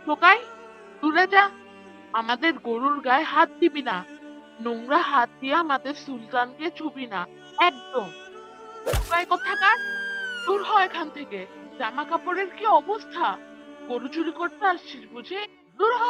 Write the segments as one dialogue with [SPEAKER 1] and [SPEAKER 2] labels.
[SPEAKER 1] টোকাই, দূরে যা। আমাদের গরুর গায়ে হাত দিবি না। নোংরা হাত দিয়ে আমাদের সুলতানকে ছুবি না। একদম। টোকাই কোথাকার, দূর হ এখান থেকে। জামা কাপড়ের কি অবস্থা! গরু চুরি করতে আসছিস বুঝি? দূর হ।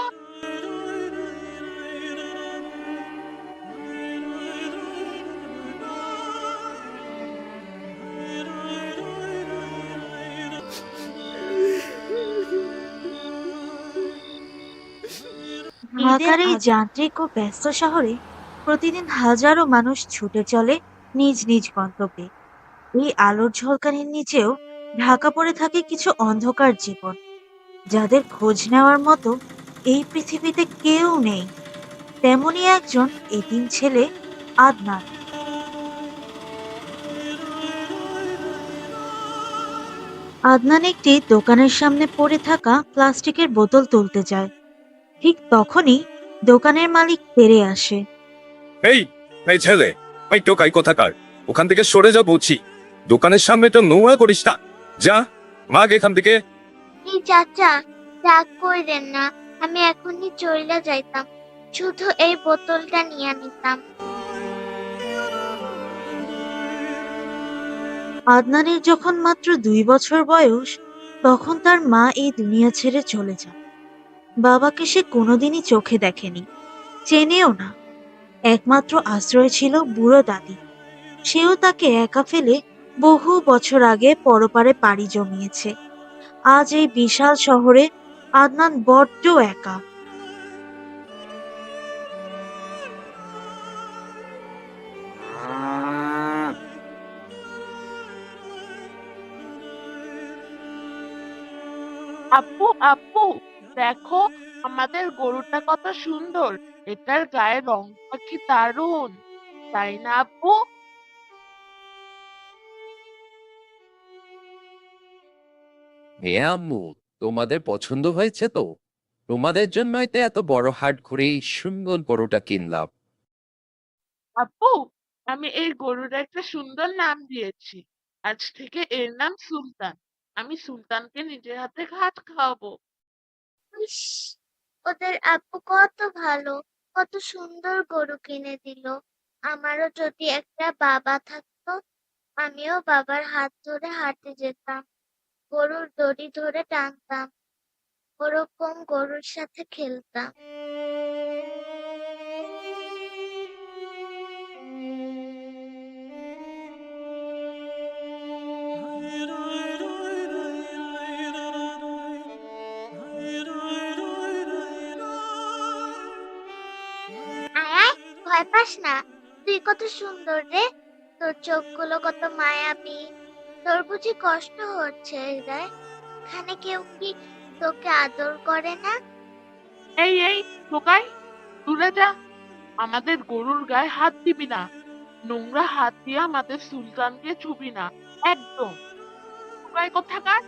[SPEAKER 2] ঢাকার এই যান্ত্রিক ও ব্যস্ত শহরে প্রতিদিন হাজারো মানুষ ছুটে চলে নিজ নিজ গন্তব্যে। এই আলোর ঝলকানির নিচেও ঢাকা পড়ে থাকে কিছু অন্ধকার জীবন, যাদের খোঁজ নেওয়ার মতো এই পৃথিবীতে কেউ নেই। তেমনই একজন এতিম ছেলে, আদনান। আদনান একটি দোকানের সামনে পড়ে থাকা প্লাস্টিকের বোতল তুলতে যায়। ঠিক তখনই দোকানের মালিক তেড়ে আসে।
[SPEAKER 3] এই এই ছেলে, এই টোকাই কোথাকার, ওখান থেকে সরে যা বলছি। দোকানের সামনে তো নোংরা করিস না। যা, ভাগ এখান থেকে।
[SPEAKER 4] এই চাচা, রাগ কইরেন না। আমি এখনই চইলা যাইতাম, শুধু এই বোতলটা নিয়ে নিতাম।
[SPEAKER 2] আদনানের যখন মাত্র 2 বছর বয়স, তখন তার মা এই দুনিয়া ছেড়ে চলে যান। বাবাকে সে কোনোদিনই চোখে দেখেনি, চেনেও না। একমাত্র আশ্রয় ছিল বুড়ো দাদি। সেও তাকে একা ফেলে বহু বছর আগে পরপারে পাড়ি জমিয়েছে। আজ এই বিশাল শহরে আদনান বড্ড একা।
[SPEAKER 1] আব্বু, আব্বু, দেখো, আমাদের গরুটা কত সুন্দর। এটার গায়ে রংটা কি দারুণ, তাই না আব্বু?
[SPEAKER 5] হ্যাঁ আম্মু, তোমাদের পছন্দ হয়েছে তো? তোমাদের জন্যই তো এত বড় হাট ঘুরে এই সুন্দর গরুটা কিনলাম।
[SPEAKER 1] আব্বু, আমি এই গরুর একটা সুন্দর নাম দিয়েছি। আজ থেকে এর নাম সুলতান। আমি সুলতানকে নিজের হাতে ঘাট খাওয়াবো।
[SPEAKER 4] ইস, ওদের আব্বু কত ভালো, কত সুন্দর গরু কিনে দিল। আমারও যদি একটা বাবা থাকতো, আমিও বাবার হাত ধরে হাঁটে যেতাম, গরুর দড়ি ধরে টানতাম, ওরকম গরুর সাথে খেলতাম। আয় আয়, ভয় পাস না। তুই কত সুন্দর রে, তোর চোখগুলো কত মায়াবী। তোর বুঝি কষ্ট হচ্ছে হৃদয়? এখানে কেউ কি তোকে আদর করে না?
[SPEAKER 1] এই টোকাই, দূরে যা। আমাদের গরুর গায়ে হাত দিবি না। নোংরা হাত দিয়ে আমাদের সুলতানকে ছুবি না। একদম। টোকাই কোথাকার,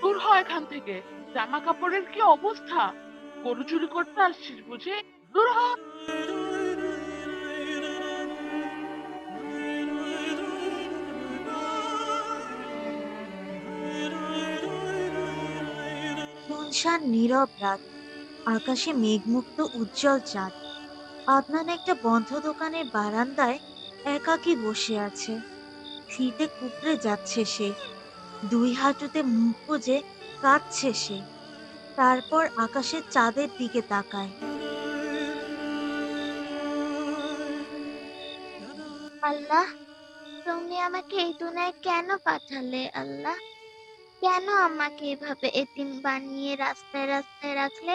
[SPEAKER 1] দূর হ এখান থেকে। জামা কাপড়ের কি অবস্থা! গরু চুরি করতে আসছিস বুঝি? দূর হ।
[SPEAKER 2] শুনশান নীরব রাত, আকাশে মেঘমুক্ত উজ্জ্বল চাঁদ। আদনান একটা বন্ধ দোকানের বারান্দায় একাকী বসে আছে। ফিতে কুকড়ে যাচ্ছে সে, 2 হাঁটুতে মুখ গুজে কাঁদছে সে। তারপর আকাশের চাঁদের দিকে তাকায়।
[SPEAKER 4] আল্লাহ, তুমি আমাকে এই দুনিয়ায় কেন পাঠালে আল্লাহ? কেন আমাকে এভাবে এতিম বানিয়ে রাস্তায় রাস্তায় রাখলে?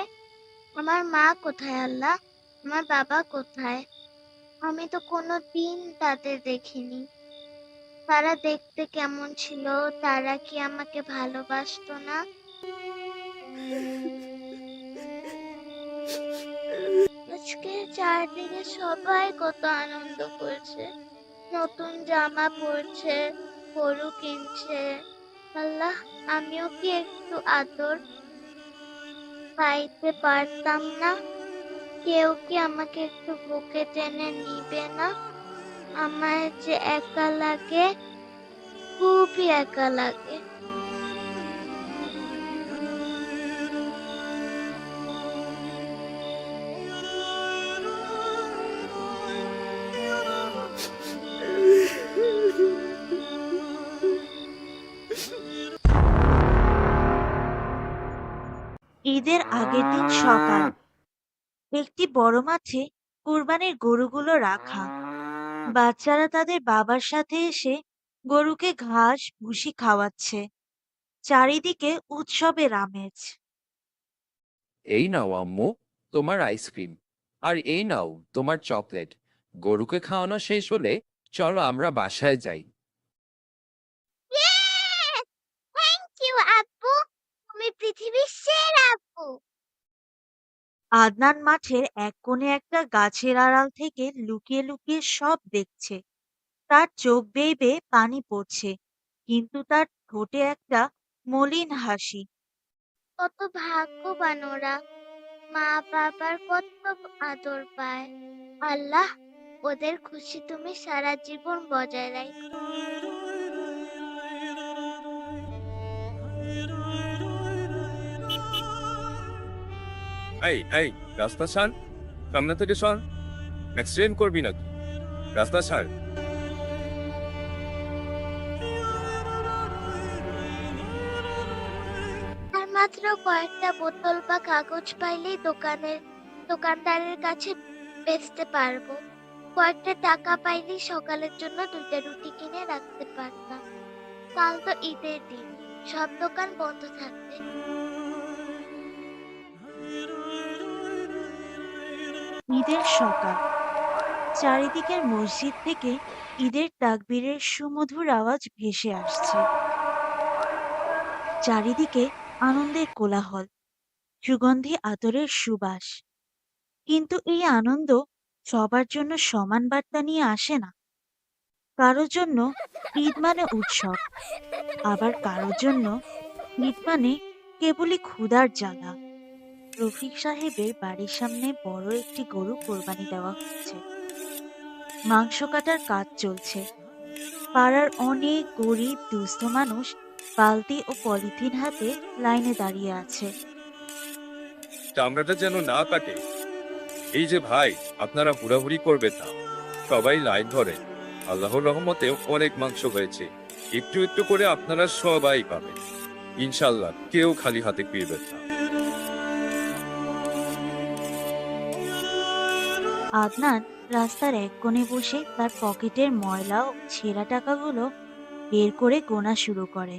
[SPEAKER 4] আমার মা কোথায় আল্লাহ? আমার বাবা কোথায়? আমি তো কোনোদিন তাদের দেখিনি। তারা দেখতে কেমন ছিল? তারা কি আমাকে ভালোবাসতো না? আজকে চারদিকে সবাই কত আনন্দ করছে, নতুন জামা পরছে, গরু কিনছে। আল্লাহ, আমিও কি একটু আদর পাইতে পারতাম না? কেউ কি আমাকে একটু বুকে টেনে নিবে না? আমায় যে একা লাগে, খুবই একা লাগে।
[SPEAKER 2] ঈদের আগের দিন সকাল একটি বড় মাঠে কুরবানির গরুগুলো রাখা। বাচ্চারা তাদের বাবার সাথে এসে গরুকে ঘাস ভুসি খাওয়াচ্ছে। চারিদিকে উৎসবের আমেজ।
[SPEAKER 5] এই নাও আম্মু তোমার আইসক্রিম, আর এই নাও তোমার চকলেট। গরুকে খাওয়ানো শেষ হলে চলো আমরা বাসায় যাই।
[SPEAKER 4] থ্যাংক ইউ আব্বু, তুমি পৃথিবীর সেরা আব্বু।
[SPEAKER 2] আদনান মাঠের এক কোণে একটা গাছের আড়াল থেকে লুকিয়ে লুকিয়ে সব দেখছে। তার চোখ বেয়ে বেয়ে পানি পড়ছে, কিন্তু তার ঠোঁটে একটা মলিন হাসি।
[SPEAKER 4] কত ভাগ্যবান ওরা, মা বাবার কত আদর পায়। আল্লাহ, ওদের খুশি তুমি সারা জীবন বজায় রাখো।
[SPEAKER 3] এই রাস্তা ছাড়, সামনে থেকে সর। অ্যাক্সিডেন্ট করবি নাকি? রাস্তা ছাড়।
[SPEAKER 4] আর মাত্র কয়েকটা বোতল বা কাগজ পাইলেই দোকানদারের কাছে বেচতে পারবো। কয়েকটা টাকা পাইলেই সকালের জন্য 2টা রুটি কিনে রাখতে পারতাম। কাল তো ঈদের দিন, সব দোকান বন্ধ থাকবে।
[SPEAKER 2] ঈদের সকাল, চারিদিকের মসজিদ থেকে ঈদের তাকবীরের সুমধুর আওয়াজ ভেসে আসছে। চারিদিকে আনন্দের কোলাহল, সুগন্ধি আতরের সুবাস। কিন্তু এই আনন্দ সবার জন্য সমান বার্তা নিয়ে আসে না। কারোর জন্য ঈদ মানে উৎসব, আবার কারোর জন্য ঈদ মানে কেবলই ক্ষুধার জ্বালা। রফিক সাহেবের বাড়ির সামনে বড় একটি গরু কোরবানি দেওয়া হচ্ছে। মাংস কাটার কাজ চলছে। পাড়ার অনেক গরিব দুস্থ মানুষ বালতি ও পলিথিন হাতে লাইনে দাঁড়িয়ে আছে।
[SPEAKER 3] চামড়াটা যেন না কাটে। এই যে ভাই, আপনারা হুড়াহুড়ি করবেন না, সবাই লাইন ধরে। আল্লাহর রহমতে অনেক মাংস হয়েছে, একটু একটু করে আপনারা সবাই পাবেন ইনশাল্লাহ। কেউ খালি হাতে ফিরবেন না।
[SPEAKER 2] আদনান রাস্তার এক কোণে বসে তার পকেটের ময়লা ও ছেঁড়া টাকাগুলো বের করে গোনা শুরু করে।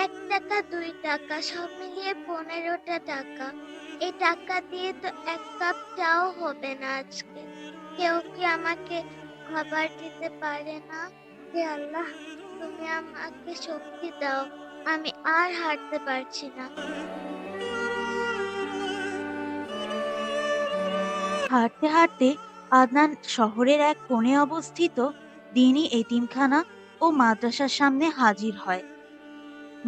[SPEAKER 4] 1 টাকা 2 টাকা সব মিলিয়ে 15টা টাকা। এই টাকা দিয়ে তো 1 কাপ চাও হবে না আজকে। কেউ কি আমাকে খাবার দিতে পারে না? হে আল্লাহ, তুমি আমাকে শক্তি দাও, আমি আর হাঁটতে পারছি না।
[SPEAKER 2] হাঁটতে হাঁটতে আদনান শহরের এক কোণে অবস্থিত দিনী এতিমখানা ও মাদ্রাসার সামনে হাজির হয়।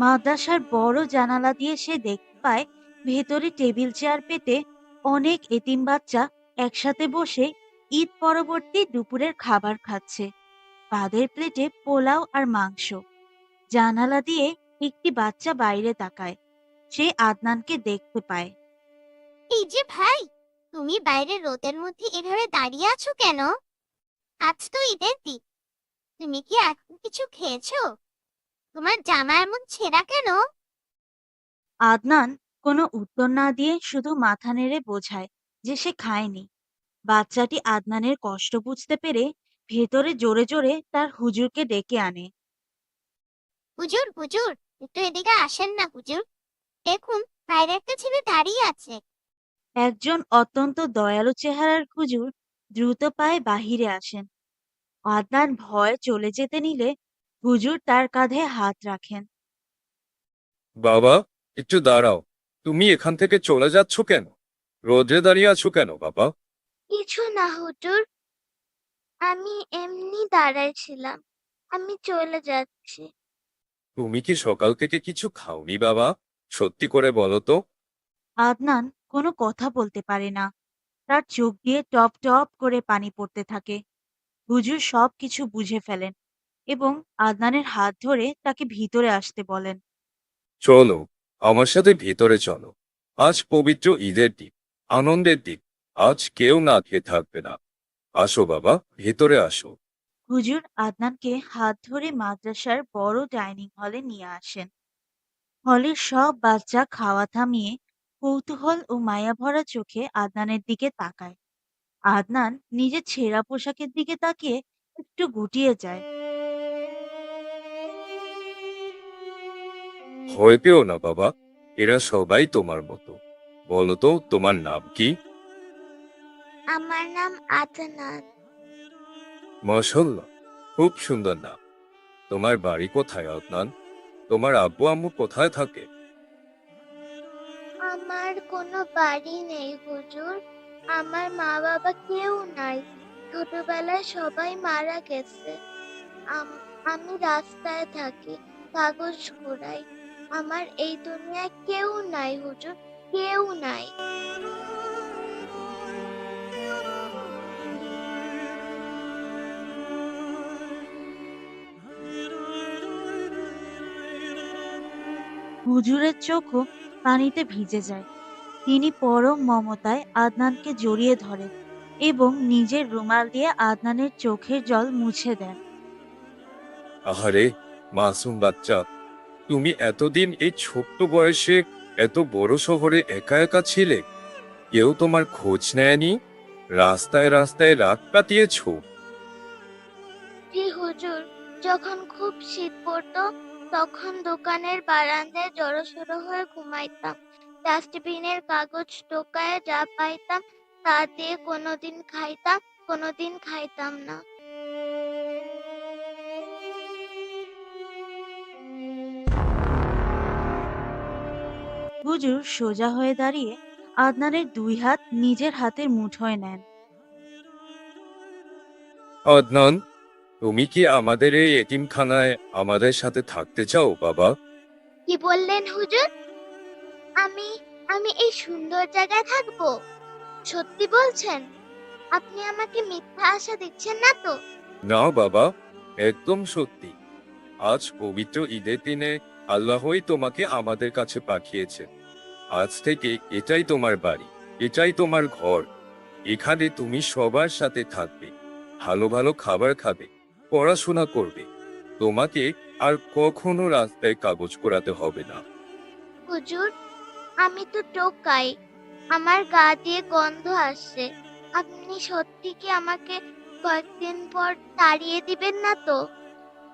[SPEAKER 2] মাদ্রাসার বড় জানালা দিয়ে সে দেখতে পায় ভেতরে টেবিল চেয়ার পেতে অনেক এতিম বাচ্চা একসাথে বসে ঈদ পরবর্তী দুপুরের খাবার খাচ্ছে। তাদের প্লেটে পোলাও আর মাংস। জানালা দিয়ে একটি বাচ্চা বাইরে তাকায়। সে আদনানকে দেখতে পায়।
[SPEAKER 4] এই যে ভাই, তুমি বাইরে রোদের মধ্যে এভাবে দাঁড়িয়ে আছো কেন? আজ তো ঈদের দিন, তুমি কি এখন কিছু খেয়েছো? তোমার জামা এমন ছেঁড়া কেন?
[SPEAKER 2] আদনান কোনো উত্তর না দিয়ে শুধু মাথা নেড়ে বোঝায় যে সে খায়নি। বাচ্চাটি আদনানের কষ্ট বুঝতে পেরে ভেতরে জোরে জোরে তার হুজুরকে ডেকে আনে।
[SPEAKER 4] হুজুর হুজুর, একটু এদিকে আসেন না হুজুর। দেখুন, বাইরে একটা ছেলে দাঁড়িয়ে আছে।
[SPEAKER 2] একজন অত্যন্ত দয়ালু চেহারার হুজুর দ্রুত পায়ে বাহিরে আসেন। আদনান ভয়ে চলে যেতে নিলে হুজুর তার কাঁধে হাত রাখেন।
[SPEAKER 3] বাবা, একটু দাঁড়াও। তুমি এখান থেকে চলে যাচ্ছ কেন? রোদে দাঁড়িয়ে আছো কেন বাবা?
[SPEAKER 4] কিছু না হুজুর, আমি এমনি দাঁড়াইছিলাম, আমি চলে যাচ্ছি।
[SPEAKER 3] তুমি কি সকাল থেকে কিছু খাওনি বাবা? সত্যি করে বলো তো।
[SPEAKER 2] আদনান কোনো কথা বলতে পারে না। তার চোখ দিয়ে টপ টপ করে পানি পড়তে থাকে। হুজুর সবকিছু বুঝে ফেলেন এবং আদনানের হাত ধরে তাকে ভিতরে আসতে বলেন।
[SPEAKER 3] চলো, আমার সাথে ভিতরে চলো। আজ পবিত্র ঈদের দিন, আনন্দের দিন। আজ কেউ না খেয়ে থাকবে না। আসো বাবা, ভেতরে আসো।
[SPEAKER 2] হুজুর আদনানকে হাত ধরে মাদ্রাসার বড় ডাইনিং হলে নিয়ে আসেন। হলের সব বাচ্চা খাওয়া থামিয়ে কৌতূহল ও মায়াভরা চোখে আদনানের দিকে তাকায়। আদনান নিজের ছেঁড়া পোশাকের দিকে তাকিয়ে একটু গুটিয়ে যায়।
[SPEAKER 3] ভয় পেও না বাবা, এরা সবাই তোমার মতো। বলো তো তোমার নাম কি?
[SPEAKER 4] আমার নাম আদনান।
[SPEAKER 3] মাশাআল্লাহ, খুব সুন্দর নাম। তোমার বাড়ি কোথায় আদনান? তোমার আব্বু আম্মু কোথায় থাকে?
[SPEAKER 4] আমার কোনো বাড়ি নেই হুজুর। আমার মা বাবা কেউ নাই। ছোটবেলায় সবাই মারা গেছে। আমি রাস্তায় থাকি, কাগজ কুড়াই। আমার এই দুনিয়ায় কেউ নাই হুজুর, কেউ নাই।
[SPEAKER 2] হুজুরের চোখও পানিতে ভিজে যায়। তিনি পরম মমতায় আদনানকে জড়িয়ে ধরেন এবং নিজের রুমাল দিয়ে আদনানের চোখের জল মুছে দেন।
[SPEAKER 3] আহারে মাসুম বাচ্চা, তুমি এতদিন এই ছোট্ট বয়সে এত বড় শহরে একা একা ছিলে? কেউ তোমার খোঁজ নেয়নি? রাস্তায় রাস্তায় রাত কাটিয়েছো?
[SPEAKER 4] জি হুজুর, যখন খুব শীত পড়তো তখন দোকানের বারান্দায় জড়সড় হয়ে ঘুমাইতাম। ডাস্টবিনের কাগজ টোকায় যা পাইতাম তা দিয়ে কোনোদিন খাইতাম, কোনোদিন খাইতাম না।
[SPEAKER 2] হুজুর সোজা হয়ে দাঁড়িয়ে আদনানের দুই হাত নিজের হাতের মুঠোয় নেন।
[SPEAKER 3] আদনান, তুমি কি আমাদের এই এতিমখানায় আমাদের সাথে থাকতে চাও বাবা?
[SPEAKER 4] কি বললেন হুজুর? আমি আমি এই সুন্দর জায়গায় থাকবো? সত্যি বলছেন? আপনি আমাকে মিথ্যা আশা দিচ্ছেন না তো?
[SPEAKER 3] না বাবা, একদম সত্যি। আজ পবিত্র ঈদের দিনে আল্লাহই তোমাকে আমাদের কাছে পাঠিয়েছে। আজ থেকে এটাই তোমার বাড়ি, এটাই তোমার ঘর। এখানে তুমি সবার সাথে থাকবে, ভালো ভালো খাবার খাবে, পড়াশোনা করবে। তোমাকে আর কখনো রাস্তায় কাগজ পোড়াতে হবে না।
[SPEAKER 4] হুজুর, আমি তো টোকাই, আমার গা দিয়ে গন্ধ আসছে। আপনি সত্যি কি আমাকে কয়েকদিন পর তাড়িয়ে দিবেন না তো?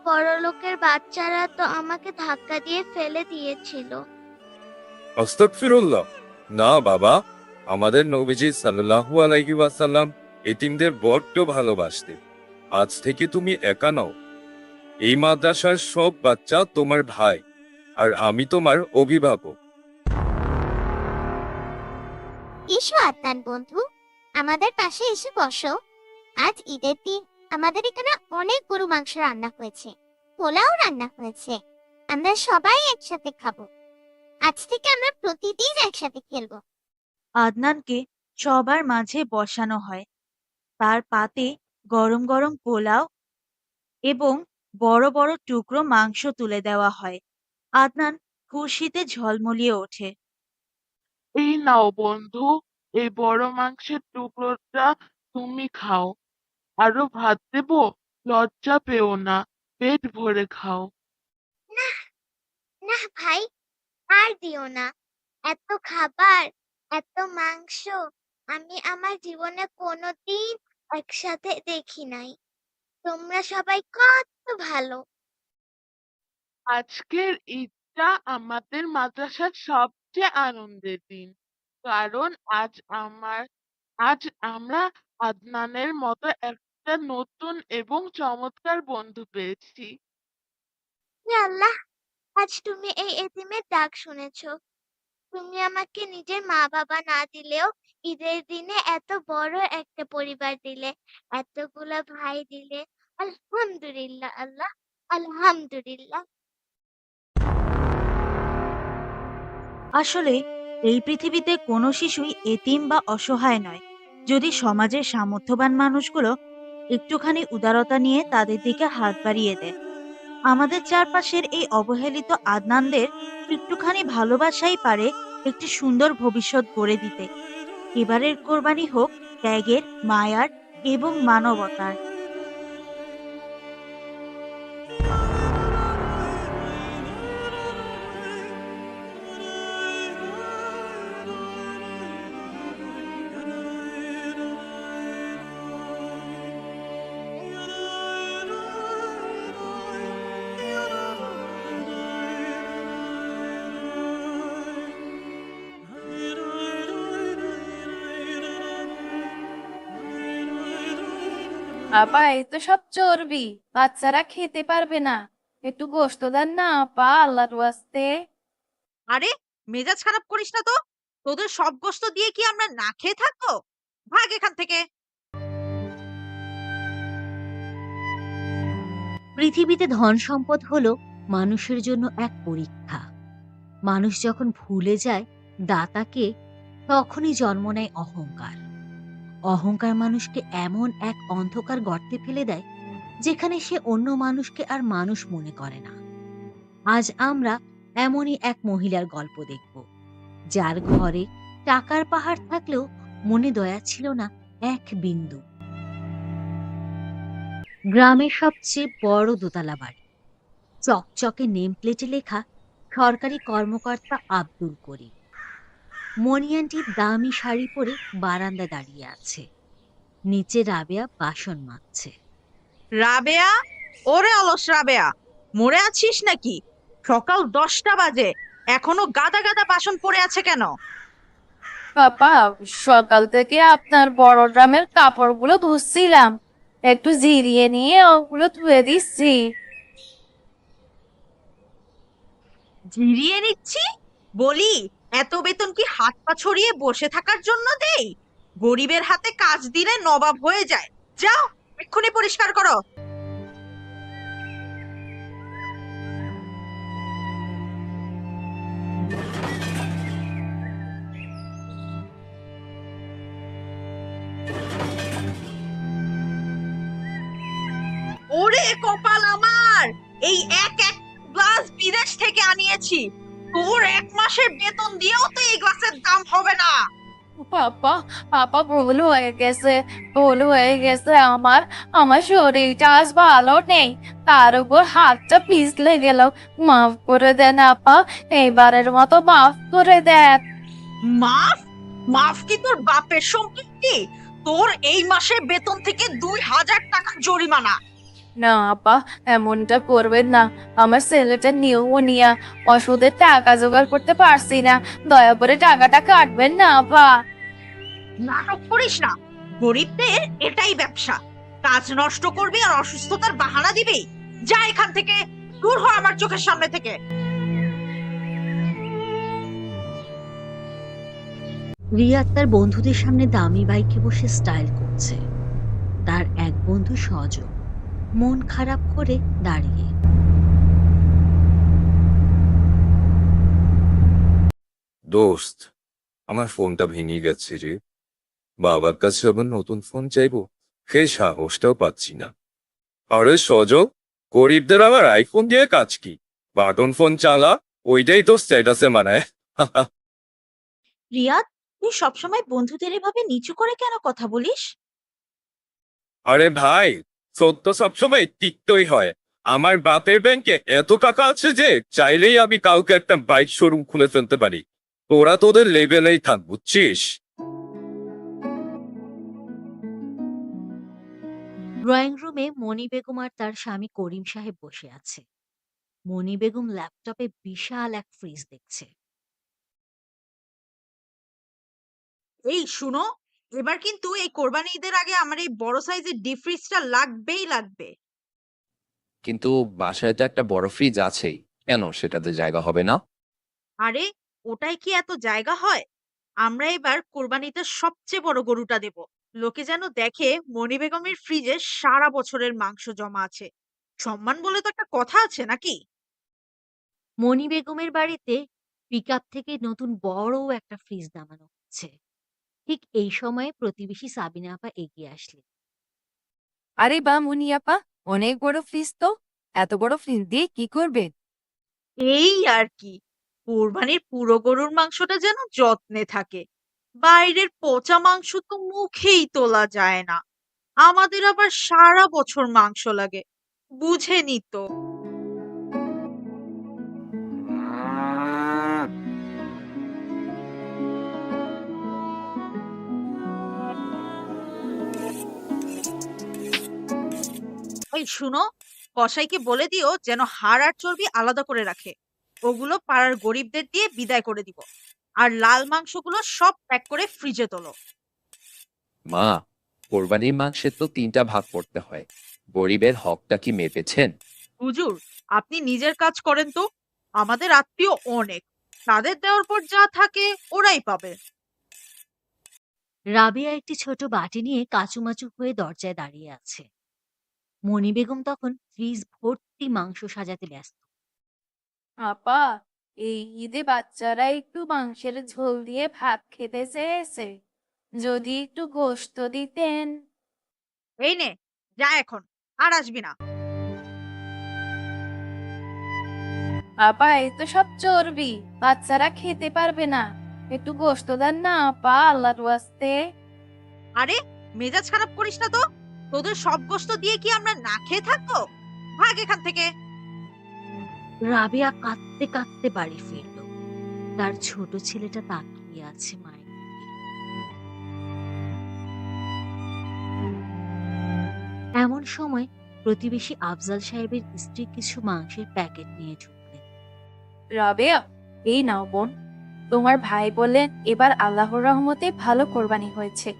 [SPEAKER 4] বড়লোকের বাচ্চারা তো আমাকে ধাক্কা দিয়ে ফেলে দিয়েছিল।
[SPEAKER 3] আস্তাগফিরুল্লাহ, না বাবা। আমাদের নবীজি সাল্লাল্লাহু আলাইহি ওয়াসাল্লাম এতিমদের বড্ড ভালোবাসতেন। আজ থেকে তুমি একা নও। এই মাদ্রাসার সব বাচ্চা তোমার ভাই, আর আমি তোমার অভিভাবক।
[SPEAKER 6] এসো আদনান বন্ধু, আমাদের পাশে এসে বসো। আজ ঈদের দিন আমাদের এখানে অনেক গরু মাংস রান্না হয়েছে, পোলাও রান্না হয়েছে। আমরা সবাই একসাথে খাবো। আজ থেকে আমরা প্রতিদিন একসাথে খেলবো।
[SPEAKER 2] আদনানকে সবার মাঝে বসানো হয়। তার পাতে গরম গরম পোলাও এবং বড় বড় টুকরো মাংস তুলে দেওয়া হয়। আদনান খুশিতে ঝলমলিয়ে ওঠে।
[SPEAKER 1] এই নাও বন্ধু, এই বড় মাংসের টুকরোটা তুমি খাও। আরো ভাত দেবো? লজ্জা পেও না, পেট ভরে খাও।
[SPEAKER 4] না, না ভাই, আর দিও না। এত খাবার, এত মাংস আমি আমার জীবনে কোনোদিন একসাথে দেখি নাই। তোমরা সবাই কত ভালো।
[SPEAKER 1] আজকের ঈদটা আমাদের মাদ্রাসার সবচেয়ে আনন্দের দিন, কারণ আজ আমরা আদনানের মতো একটা নতুন এবং চমৎকার বন্ধু পেয়েছি।
[SPEAKER 4] হে আল্লাহ, আজ তুমি এই এতিমের ডাক শুনেছো। তুমি আমাকে নিজের মা বাবা না দিলেও ঈদের দিনে এত বড় একটা পরিবার দিলে, এতগুলা ভাই দিলে। আলহামদুলিল্লাহ আল্লাহ, আলহামদুলিল্লাহ।
[SPEAKER 2] আসলে এই পৃথিবীতে কোনো শিশুই এতিম বা অসহায় নয়, যদি সমাজের সামর্থ্যবান মানুষগুলো একটুখানি উদারতা নিয়ে তাদের দিকে হাত বাড়িয়ে দেয়। আমাদের চারপাশের এই অবহেলিত আদনানদের একটুখানি ভালোবাসাই পারে একটি সুন্দর ভবিষ্যৎ গড়ে দিতে। এবারের কোরবানি হোক ত্যাগের, মায়ার এবং মানবতার।
[SPEAKER 7] আপা এই তো সব চর্বি, বাচ্চারা খেতে পারবে না। একটু গোশত দেন না আপা, আল্লাহর ওয়াস্তে।
[SPEAKER 2] আরে মেজাজ খারাপ করিস না তো, তোদের সব গোস্ত দিয়ে কি আমরা না খেয়ে থাকবো? ভাগ এখান থেকে। পৃথিবীতে ধন সম্পদ হলো মানুষের জন্য এক পরীক্ষা। মানুষ যখন ভুলে যায় দাতাকে, তখনই জন্ম নেয় অহংকার। অহংকার মানুষকে এমন এক অন্ধকার গর্তে ফেলে দেয় যেখানে সে অন্য মানুষকে আর মানুষ মনে করে না। আজ আমরা এমনই এক মহিলার গল্প দেখব, যার ঘরে টাকার পাহাড় থাকলেও মনে দয়া ছিল না এক বিন্দু। গ্রামের সবচেয়ে বড় দোতলা বাড়ি, চকচকে নেম প্লেটে লেখা সরকারি কর্মকর্তা আব্দুল করিম। মনিয়ানটি দামি শাড়ি পরে বারান্দায় দাঁড়িয়ে আছে, নিচে রাবেয়া বাসন মাজছে।
[SPEAKER 8] রাবেয়া, ওরে অলস রাবেয়া, মরে আছিস নাকি? সকাল 10টা বাজে, এখনো গাদা গাদা বাসন পড়ে আছে কেন?
[SPEAKER 7] পাপা, সকাল থেকে আপনার বড় ড্রামের কাপড়গুলো ধুচ্ছিলাম, একটু জিরিয়ে নিয়ে ওগুলো ধুয়ে দিচ্ছি।
[SPEAKER 8] জিরিয়ে নিচ্ছি? বলি, এত বেতন কি হাত পা ছড়িয়ে বসে থাকার জন্য দেই? গরিবের হাতে কাজ দিলে নবাব হয়ে যায়। যাও, এক্ষুনি পরিষ্কার করো। ওরে কপাল আমার, এই এক এক গ্লাস বিদেশ থেকে আনিয়েছি। তোর 1 মাসের বেতন দিয়েও তো এই গ্লাসের দাম হবে না।
[SPEAKER 7] পাপা, পাপা ভুল হয়ে গেছে, ভুল হয়ে গেছে আমার। আমার শরীরটা আজ ভালো নেই, তার উপর হাতটা পিছলে গেল। মাফ করে দেন আপা, এইবারের মতো মাফ করে দেন।
[SPEAKER 8] মাফ? মাফ কি তোর বাপের সম্পত্তি? তোর এই মাসের বেতন থেকে 2000 টাকা জরিমানা।
[SPEAKER 7] না আপা, এমনটা করবেন না। আমার ছেলেটা নিউমোনিয়া, ওষুধের টাকা জোগাড় করতে পারছি না, দয়া করে টাকাটা কাটবেন না আপা।
[SPEAKER 8] নাটক করিস না, গরিবদের এটাই ব্যবসা। কাজ নষ্ট করবি আর অসুস্থতার বাহানা দিবি। যা এখান থেকে, দূর হ আমার চোখের সামনে থেকে।
[SPEAKER 2] রিয়াদ তার বন্ধুদের সামনে দামি বাইকে বসে স্টাইল করছে। তার এক বন্ধু সজল মন খারাপ করে দাঁড়িয়ে।
[SPEAKER 3] দোস্ত, আমার ফোনটা ভেঙে গেছে রে। বাবার কাছে আবার নতুন ফোন চাইবো, সেই সাহসটাও পাচ্ছি না। আরে সজল, গরিবদের আবার আইফোন দিয়ে কাজ কি? বাটন ফোন চালা, ওইটাই তো স্ট্যাটাসে মানায়।
[SPEAKER 2] রিয়াদ, তুই সবসময় বন্ধুদের এভাবে নিচু করে কেন কথা বলিস?
[SPEAKER 3] আরে ভাই, সত্য সবসময় তিক্তই হয়। আমার বাপের ব্যাংকে এত টাকা আছে যে চাইলেই আমি কাউকে একটা বাইক শোরুম খুলে ফেলতে পারি। তোরা তোদের লেভেলেই থাক, বুঝছিস?
[SPEAKER 2] ড্রয়িং রুমে মণি বেগম আর তার স্বামী করিম সাহেব বসে আছে। মণি বেগম ল্যাপটপে বিশাল এক ফ্রিজ দেখছে।
[SPEAKER 8] এই শুনো, এবার কিন্তু এই কোরবানি ঈদের আগে আমার এই বড় সাইজের ডিপ ফ্রিজটা লাগবেই লাগবে।
[SPEAKER 5] কিন্তু বাসায় তো একটা বড় ফ্রিজ আছেই, কেন সেটাতে জায়গা হবে না?
[SPEAKER 8] আরে, ওটাই কি এত জায়গা হয়? আমরা এবার কোরবানিতে সবচেয়ে বড় গরুটা দেব। লোকে যেন দেখে মনি বেগমের ফ্রিজে সারা বছরের মাংস জমা আছে। সম্মান বলে তো একটা কথা আছে নাকি?
[SPEAKER 2] মণি বেগমের বাড়িতে পিকআপ থেকে নতুন বড় একটা ফ্রিজ নামানো হচ্ছে। ঠিক এই সময়ে প্রতিবেশী সাবিনা আপা এগিয়ে আসলেন।
[SPEAKER 7] আরে বা মুনি আপা, অনেক বড় ফ্রিজ তো, এত বড় ফ্রিজ দিয়ে কি করবেন?
[SPEAKER 8] এই আর কি, কোরবানির পুরো গরুর মাংসটা যেন যত্নে থাকে। বাইরের পচা মাংস তো মুখেই তোলা যায় না। আমাদের আবার সারা বছর মাংস লাগে, বুঝেনি তো। এই শুনো, কসাইকে বলে দিও যেন হাড় আর চর্বি আলাদা করে রাখে। ওগুলো পাড়ার গরিবদের দিয়ে বিদায় করে দিব। আর লাল মাংসগুলো সব প্যাক করে ফ্রিজে তোলো।
[SPEAKER 5] মা, কোরবানির মাংসের তো 3টা ভাগ করতে হয়। গরিবের হকটা কি মেপেছেন?
[SPEAKER 8] হুজুর, আপনি নিজের কাজ করেন তো। আমাদের আত্মীয় অনেক, তাদের দেওয়ার পর যা থাকে ওরাই পাবে।
[SPEAKER 2] রাবেয়া একটি ছোট বাটি নিয়ে কাঁচুমাচু হয়ে দরজায় দাঁড়িয়ে আছে। মণি বেগম তখন ফ্রিজ ভর্তি মাংস সাজাতে ব্যস্ত।
[SPEAKER 7] আপা, এই ঈদে বাচ্চারা একটু মাংসের ঝোল দিয়ে ভাত খেতে চেয়েছে, যদি একটু গোশত দিতেন।
[SPEAKER 8] এই নে, যা এখন, আর আসবি না।
[SPEAKER 7] আপা, এই তো সব চর্বি, বাচ্চারা খেতে পারবে না। একটু গোশত দেন না আপা, আল্লাহর ওয়াস্তে।
[SPEAKER 8] আরে, মেজাজ খারাপ করিস না তো। তোদের সব গোস্ত দিয়ে কি আমরা না খেয়ে থাকবো? ভাগ এখান থেকে।
[SPEAKER 2] রাবেয়া কাঁদতে কাঁদতে বাড়ি ফিরল। তার ছোট ছেলেটা তাকিয়ে আছে মায়ের দিকে। এমন সময় প্রতিবেশী আফজাল সাহেবের স্ত্রী কিছু মাংসের প্যাকেট নিয়ে ঢুকলেন।
[SPEAKER 7] রাবেয়া, এই নাও বোন, তোমার ভাই বললেন এবার আল্লাহর রহমতে ভালো কোরবানি হয়েছে।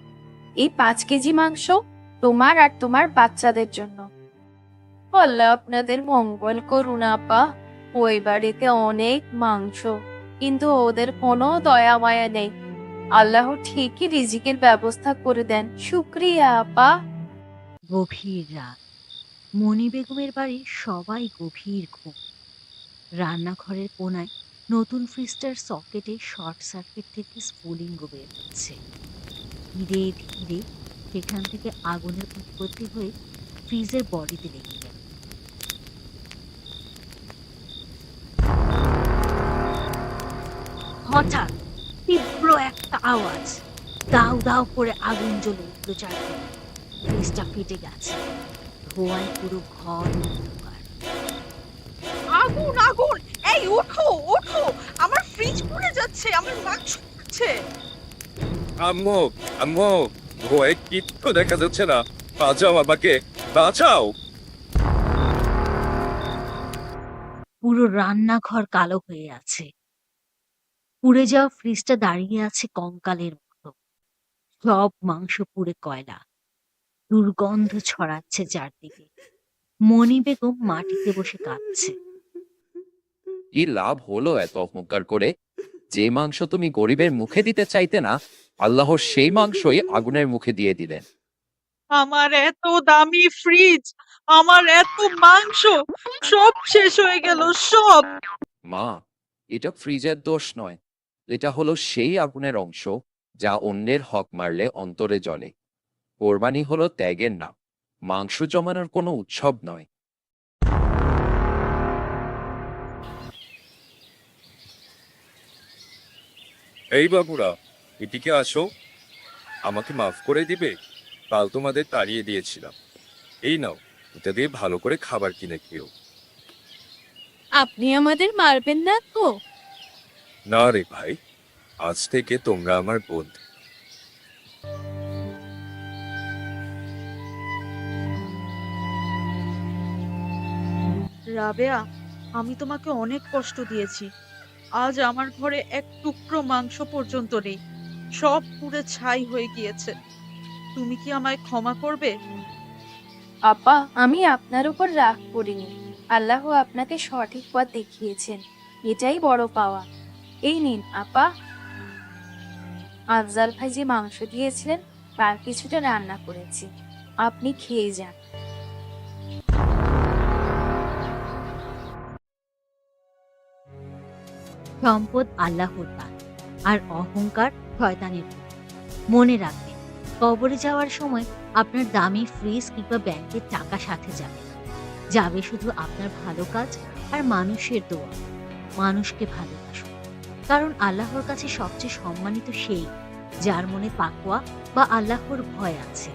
[SPEAKER 7] এই 5 কেজি মাংস তোমার আর তোমার বাচ্চাদের জন্য। আল্লাহ আপনাদের মঙ্গল করুন আপা। ওই বাড়িতে অনেক মাংস, কিন্তু ওদের কোনো দয়া মায়া নেই। আল্লাহ ঠিকই রিজিকের ব্যবস্থা করে দেন। শুক্রিয়া আপা।
[SPEAKER 2] গভীর রাত। মণি বেগমের বাড়ির সবাই গভীর ঘুম। রান্নাঘরের কোনায় নতুন ফ্রিজটার সকেটে শর্ট সার্কিট থেকে স্ফুলিঙ্গ বের হচ্ছে। ধীরে ধীরে সেখান থেকে আগুনের উৎপত্তি হয়ে ফ্রিজের বডিতে লেগে গেল। হঠাৎ তীব্র একটা আওয়াজ, দাউ দাউ করে আগুন জ্বলে উঠল চারদিকে। ফ্রিজটা ফেটে গেছে, ধোঁয়ায় পুরো ঘর অন্ধকার।
[SPEAKER 8] আগুন, আগুন! এই ওঠো, ওঠো! আমার ফ্রিজ পুড়ে যাচ্ছে, আমার মাংস পুড়ছে।
[SPEAKER 3] আম্মু, আম্মু, ভয়ে কিচ্ছু দেখা যাচ্ছে না। বাঁচাও আমাকে, বাঁচাও।
[SPEAKER 2] পুরো রান্নাঘর কালো হয়ে আছে। পুড়ে যাওয়া ফ্রিজটা দাঁড়িয়ে আছে কঙ্কালের মতো। সব মাংস পুড়ে কয়লা। দুর্গন্ধ ছড়াচ্ছে চারদিকে। মণি বেগম মাটিতে বসে কাঁদছে।
[SPEAKER 5] কি লাভ হলো এত অহংকার করে? যে মাংস তুমি গরিবের মুখে দিতে চাইতে না, আল্লাহ সেই মাংসই আগুনের মুখে দিয়ে দিলেন।
[SPEAKER 8] আমার এত দামি ফ্রিজ, আমার এত মাংস, সব শেষ হয়ে গেল, সব।
[SPEAKER 5] মা, এটা ফ্রিজের দোষ নয়, এটা হলো সেই আগুনের অংশ যা অন্যের হক মারলে অন্তরে জ্বলে। কোরবানি হলো ত্যাগের নাম, মাংস জমানোর কোনো উৎসব নয়।
[SPEAKER 3] এই বাবুরা, এদিকে আসো। আমাকে মাফ করে দিবে? কাল তোমাদের তাড়িয়ে দিয়েছিলাম। এই নাও, এটা দিয়ে ভালো করে খাবার কিনে খেও।
[SPEAKER 7] আপনি আমাদের মারবেন না তো?
[SPEAKER 3] না রে ভাই, আজ থেকে তোমরা আমার বন্ধু।
[SPEAKER 8] রাবেয়া, আমি তোমাকে অনেক কষ্ট দিয়েছি। আজ আমার ঘরে এক টুকরো মাংস পর্যন্ত নেই, সব পুড়ে ছাই হয়ে গিয়েছে। তুমি কি আমায় ক্ষমা করবে?
[SPEAKER 7] আপা, আমি আপনার উপর রাগ করিনি। আল্লাহ আপনাকে সঠিক পথ দেখিয়েছেন, এটাই বড় পাওয়া। এই নিন আপা, আফজাল ভাই যে মাংস দিয়েছিলেন তার কিছুটা রান্না করেছি, আপনি খেয়ে যান।
[SPEAKER 2] সম্পদ আল্লাহর দান, আর অহংকার শয়তানের দূত। মনে রাখবেন, কবরে যাওয়ার সময় আপনার দামি ফ্রিজ কিংবা ব্যাংকের টাকা সাথে যাবে না। যাবে শুধু আপনার ভালো কাজ আর মানুষের দোয়া। মানুষকে ভালোবাসুন, কারণ আল্লাহর কাছে সবচেয়ে সম্মানিত সেই, যার মনে তাকওয়া বা আল্লাহর ভয় আছে।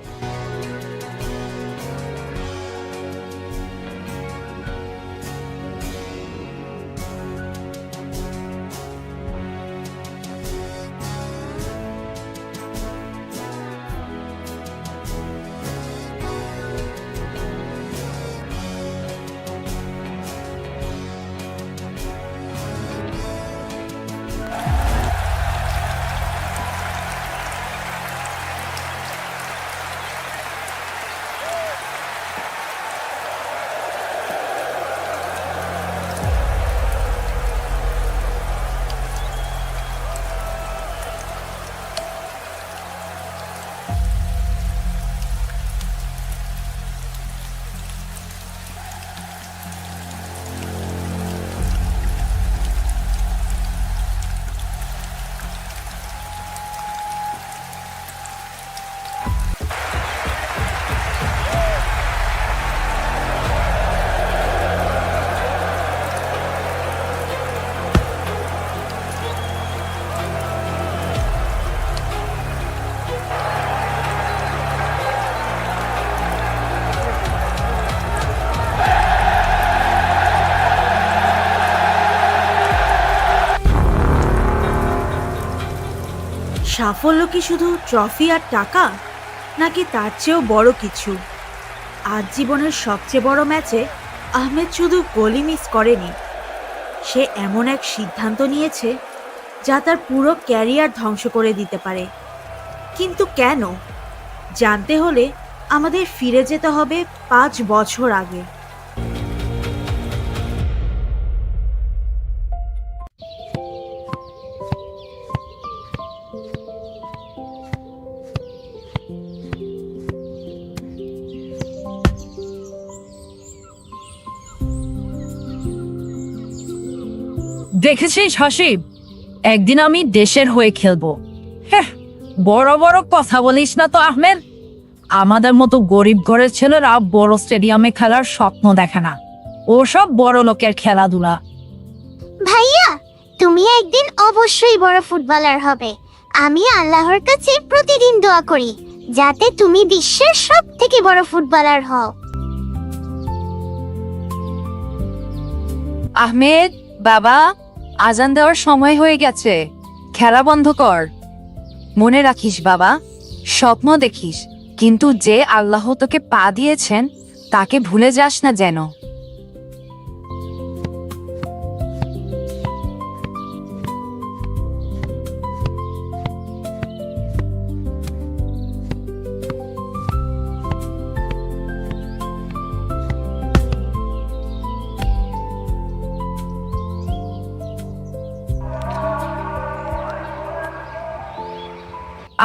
[SPEAKER 2] সাফল্য কি শুধু ট্রফি আর টাকা, নাকি তার চেয়েও বড় কিছু? আজ জীবনের সবচেয়ে বড় ম্যাচে আহমেদ শুধু গোলই মিস করেনি, সে এমন এক সিদ্ধান্ত নিয়েছে যা তার পুরো ক্যারিয়ার ধ্বংস করে দিতে পারে। কিন্তু কেন? জানতে হলে আমাদের ফিরে যেতে হবে 5 বছর আগে।
[SPEAKER 9] দেখেছিস হাসিব, একদিন আমি দেশের হয়ে খেলবো। হ্যাঁ, বড় বড় কথা বলিস না তো আহমেদ। আমাদের মতো গরিব ঘরের ছেলেরা বড় স্টেডিয়ামে খেলার স্বপ্ন দেখে না, ওসব বড় লোকের খেলাধুলা।
[SPEAKER 6] ভাইয়া, তুমি একদিন অবশ্যই বড় ফুটবলার হবে। আমি আল্লাহর কাছে প্রতিদিন দোয়া করি যাতে তুমি বিশ্বের সব থেকে বড় ফুটবলার হও।
[SPEAKER 9] আহমেদ বাবা, আজান দেওয়ার সময় হয়ে গেছে, খেলা বন্ধ কর। মনে রাখিস বাবা, স্বপ্ন দেখিস, কিন্তু যে আল্লাহ তোকে পা দিয়েছেন তাকে ভুলে যাস না যেন।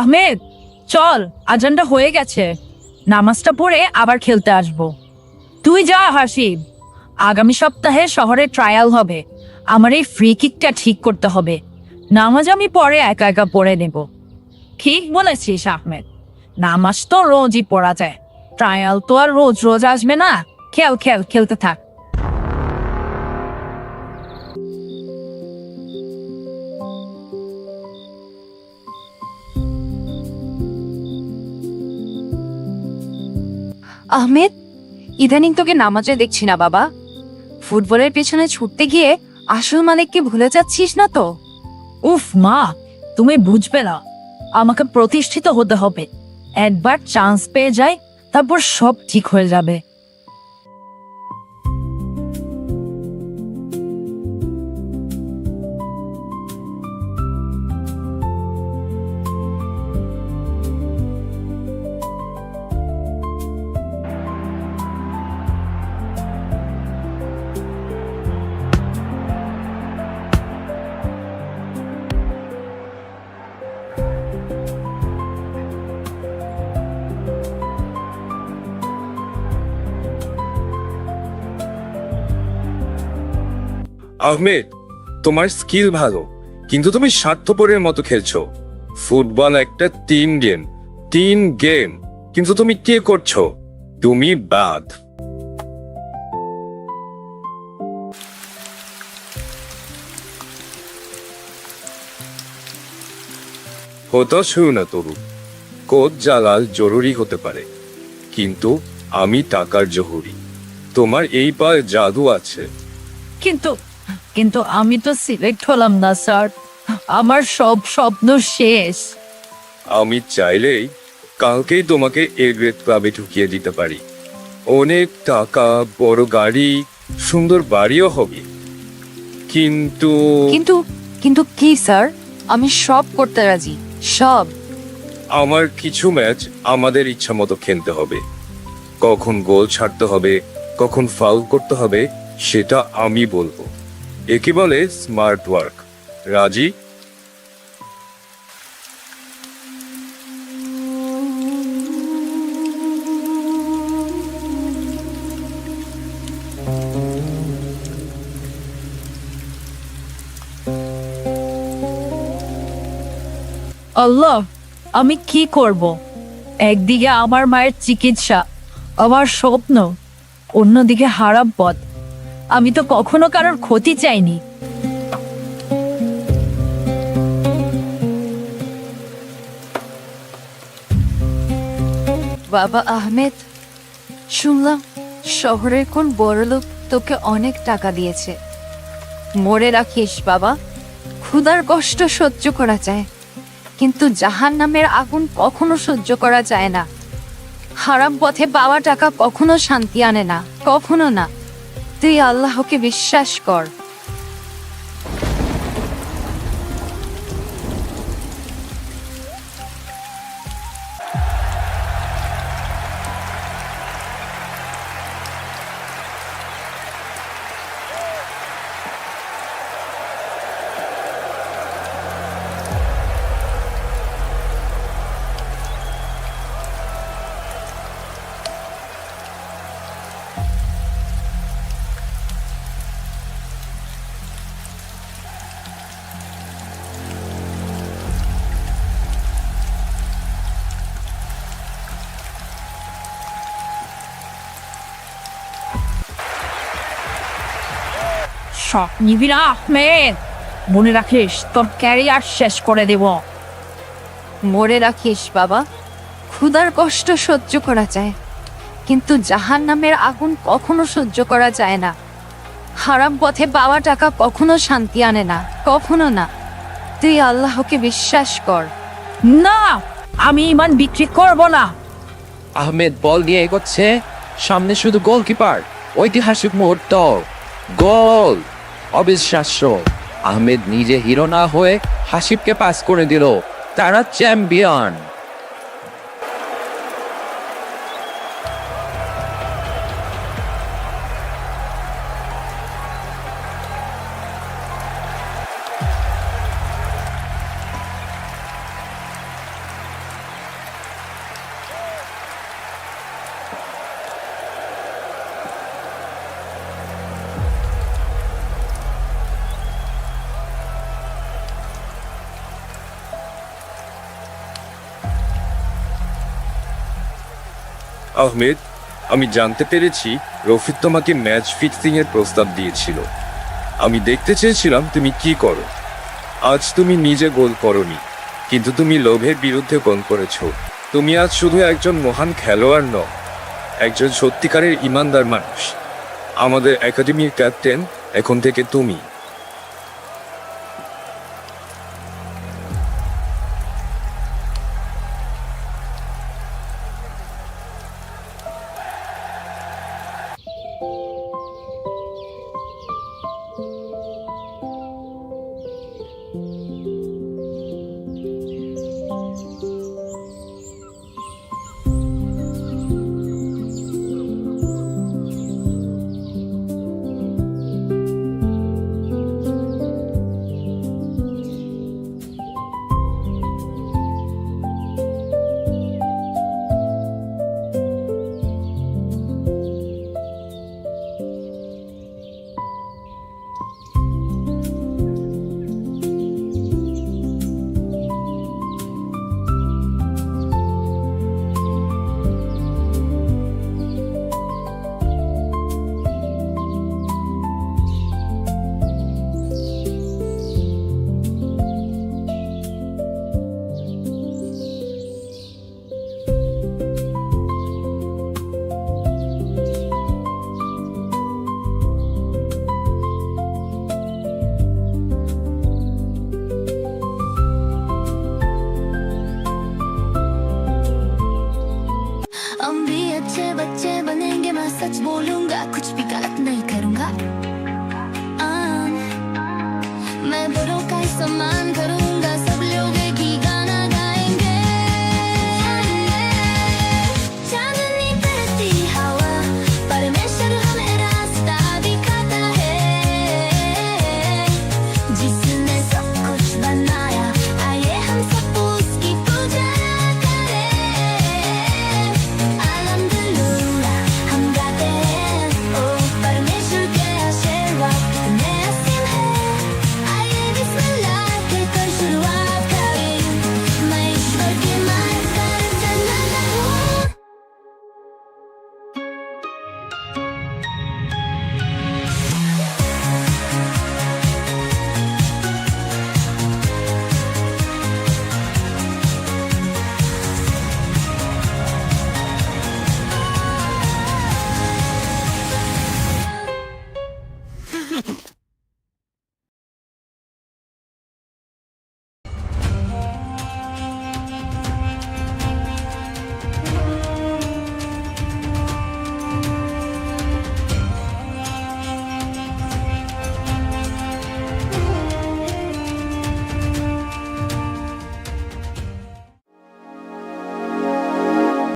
[SPEAKER 9] আহমেদ চল, আজানটা হয়ে গেছে, নামাজটা পড়ে আবার খেলতে আসবো। তুই যা হাসিব, আগামী সপ্তাহে শহরে ট্রায়াল হবে, আমার এই ফ্রি কিকটা ঠিক করতে হবে। নামাজ আমি পরে একা একা পড়ে নেব। ঠিক বলেছিস আহমেদ, নামাজ তো রোজই পড়া যায়, ট্রায়াল তো আর রোজ রোজ আসবে না। খেল খেল, খেলতে থাক। আহমেদ, ইদানিং তোকে নামাজে দেখছি না বাবা। ফুটবলের পেছনে ছুটতে গিয়ে আসল মালিককে ভুলে যাচ্ছিস না তো? উফ মা, তুমি বুঝবে না, আমাকে প্রতিষ্ঠিত হতে হবে। একবার চান্স পেয়ে যাই, তারপর সব ঠিক হয়ে যাবে।
[SPEAKER 3] আহমেদ, তোমার স্কিল ভালো, কিন্তু তুমি স্বার্থপরের মতো খেলছো। ফুটবল একটা টিম গেম, কিন্তু তুমি কি করছো? তুমি বাদ। হতাশ হও না তরু, কোচ জালাল জরুরি হতে পারে, কিন্তু আমি টাকার জহুরি। তোমার এই পায়ে জাদু আছে।
[SPEAKER 9] কিন্তু কিন্তু আমি তো সিলেক্ট হলাম না স্যার, আমার সব স্বপ্ন শেষ।
[SPEAKER 3] আমি চাইলেই কালকেই তোমাকে এ গ্রেড ক্লাবে ঢুকিয়ে দিতে পারি। অনেক টাকা, বড় গাড়ি, সুন্দর বাড়িও হবে। কিন্তু
[SPEAKER 9] কিন্তু কিন্তু কি স্যার, আমি সব করতে রাজি, সব।
[SPEAKER 3] আমার কিছু ম্যাচ আমাদের ইচ্ছা মতো খেলতে হবে। কখন গোল ছাড়তে হবে, কখন ফাউল করতে হবে, সেটা আমি বলবো। একে বলে স্মার্ট ওয়ার্ক। রাজি?
[SPEAKER 9] আল্লাহ, আমি কি করব? একদিকে আমার মায়ের চিকিৎসা, আমার স্বপ্ন, অন্যদিকে হারাম পথ। আমি তো কখনো কারোর ক্ষতি চাইনি। বাবা আহমেদ, শুনলাম শহরের কোন বড় লোক তোকে অনেক টাকা দিয়েছে। মনে রাখিস বাবা, ক্ষুধার কষ্ট সহ্য করা যায়,
[SPEAKER 7] কিন্তু জাহান্নামের আগুন কখনো সহ্য করা যায় না। হারাম পথে পাওয়া টাকা কখনো শান্তি আনে না, কখনো না। তুই আল্লাহকে বিশ্বাস কর।
[SPEAKER 9] শখ নিবি না আহমেদ, মনে রাখিস তোর ক্যারিয়ার শেষ করে দেব।
[SPEAKER 7] মনে রাখিস বাবা, ক্ষুধার কষ্ট সহ্য করা যায়, কিন্তু জাহান্নামের আগুন কখনো সহ্য করা যায় না। হারাম পথে পাওয়া টাকা কখনো শান্তি আনে না, কখনো না। তুই আল্লাহকে বিশ্বাস কর।
[SPEAKER 9] না, আমি ইমান বিক্রি করব না।
[SPEAKER 5] আহমেদ বল নিয়ে এগোচ্ছে, সামনে শুধু গোলকিপার। ঐতিহাসিক মুহূর্ত, গোল! অবিশ্বাস্য। আহমেদ নিজে হিরো না হয়ে হাসিবকে পাস করে দিল। তারা চ্যাম্পিয়ন।
[SPEAKER 3] আহমেদ, আমি জানতে পেরেছি রফিক তোমাকে ম্যাচ ফিক্সিং এর প্রস্তাব দিয়েছিল। আমি দেখতে চেয়েছিলাম তুমি কি করো। আজ তুমি নিজে গোল করনি, কিন্তু তুমি লোভের বিরুদ্ধে গোল করেছো। তুমি আজ শুধু একজন মহান খেলোয়াড় নও, একজন সত্যিকারের ইমানদার মানুষ। আমাদের একাডেমির ক্যাপ্টেন এখন থেকে তুমি।
[SPEAKER 10] हम भी अच्छे बच्चे बनेंगे, मैं सच बोलूंगा, कुछ भी गलत नहीं करूंगा। मैं बड़ों का सम्मान करूंगा, सब लोग एक ही गाना गाएंगे। चांदनी बहती हवा, परमेश्वर हमें रास्ता दिखाता है। जिसने सब कुछ बनाया, आइए हम सब उसकी पूजा